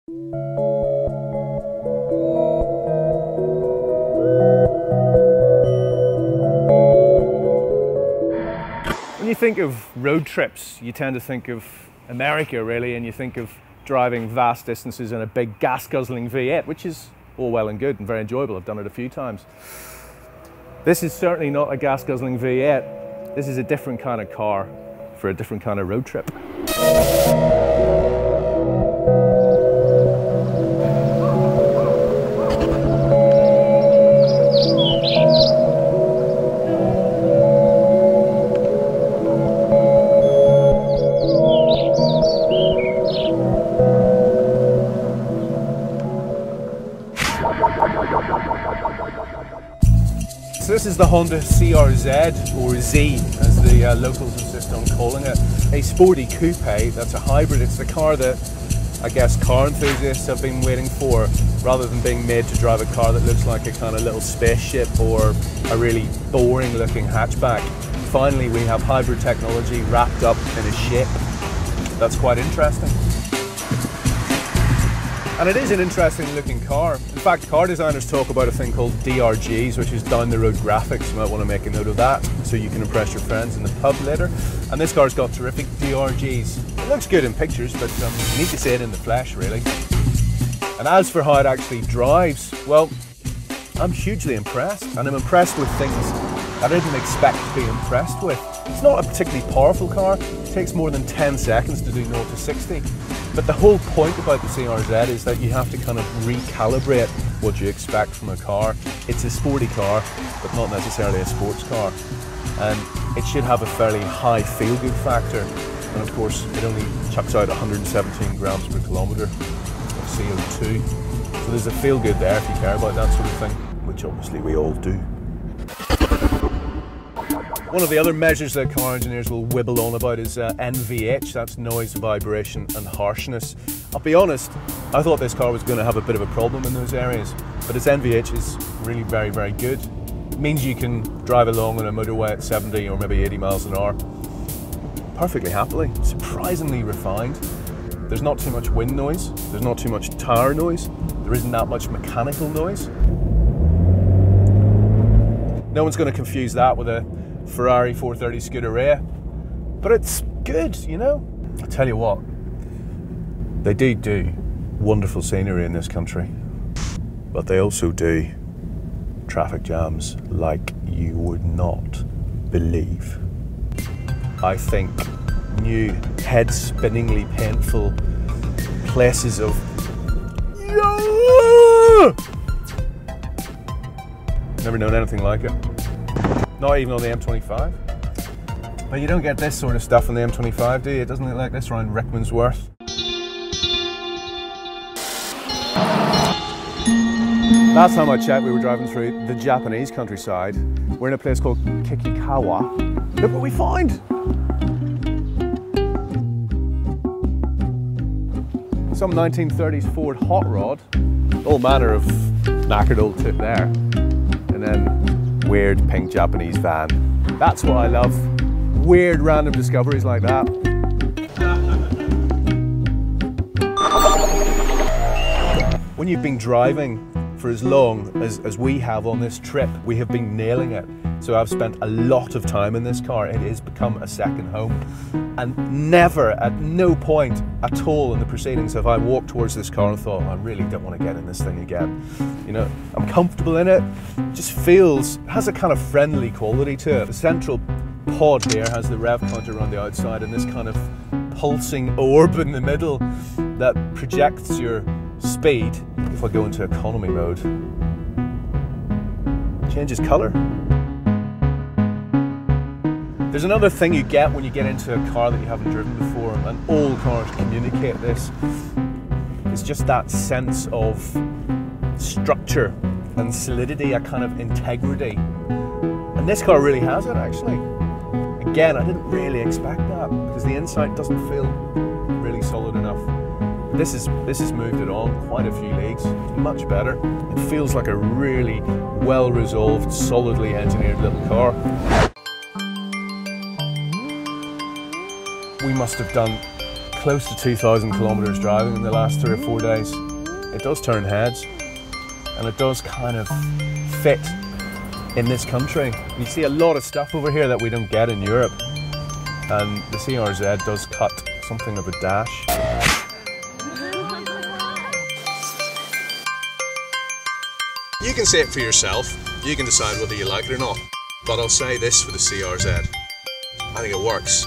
When you think of road trips, you tend to think of America really, and you think of driving vast distances in a big gas-guzzling V8, which is all well and good and very enjoyable. I've done it a few times. This is certainly not a gas-guzzling V8. This is a different kind of car for a different kind of road trip. So this is the Honda CRZ, or Z as the locals insist on calling it. A sporty coupe that's a hybrid. It's the car that I guess car enthusiasts have been waiting for, rather than being made to drive a car that looks like a kind of little spaceship or a really boring looking hatchback. Finally we have hybrid technology wrapped up in a shape. That's quite interesting. And it is an interesting looking car. In fact, car designers talk about a thing called DRGs, which is down the road graphics. You might want to make a note of that so you can impress your friends in the pub later. And this car's got terrific DRGs. It looks good in pictures, but you need to see it in the flesh really. And as for how it actually drives, well, I'm hugely impressed. And I'm impressed with things I didn't expect to be impressed with. It's not a particularly powerful car. It takes more than 10 seconds to do 0 to 60. But the whole point about the CRZ is that you have to kind of recalibrate what you expect from a car. It's a sporty car, but not necessarily a sports car. And it should have a fairly high feel-good factor. And of course, it only chucks out 117 grams per kilometre of CO2. So there's a feel-good there if you care about that sort of thing, which obviously we all do. One of the other measures that car engineers will wibble on about is NVH, that's noise, vibration and harshness. I'll be honest, I thought this car was going to have a bit of a problem in those areas, but its NVH is really very, very good. It means you can drive along on a motorway at 70 or maybe 80 miles an hour perfectly happily, surprisingly refined. There's not too much wind noise, there's not too much tire noise, there isn't that much mechanical noise. No one's going to confuse that with a Ferrari 430 Scuderia, but it's good, you know. I tell you what, they do wonderful scenery in this country, but they also do traffic jams like you would not believe. I think new head-spinningly painful places of never known anything like it. Not even on the M25. But you don't get this sort of stuff on the M25, do you? It doesn't look like this around Rickmansworth. Last time I checked, we were driving through the Japanese countryside. We're in a place called Kikikawa. Look what we find! Some 1930s Ford hot rod. All manner of knackered old tip there. And then weird pink Japanese van. That's what I love. Weird random discoveries like that. When you've been driving for as long as we have on this trip, we have been nailing it. So I've spent a lot of time in this car. It has become a second home. And never, at no point at all in the proceedings have I walked towards this car and thought, I really don't want to get in this thing again. You know, I'm comfortable in it. It just feels, has a kind of friendly quality to it. The central pod here has the rev counter around the outside and this kind of pulsing orb in the middle that projects your speed. If I go into economy mode, it changes colour. There's another thing you get when you get into a car that you haven't driven before, and all cars communicate this. It's just that sense of structure and solidity, a kind of integrity. And this car really has it, actually. Again, I didn't really expect that because the inside doesn't feel really solid enough. This has moved it on quite a few leagues. It's much better. It feels like a really well-resolved, solidly engineered little car. We must have done close to 2,000 kilometers driving in the last 3 or 4 days, it does turn heads, and it does kind of fit in this country. You see a lot of stuff over here that we don't get in Europe, and the CRZ does cut something of a dash. You can see it for yourself, you can decide whether you like it or not, but I'll say this for the CRZ, I think it works.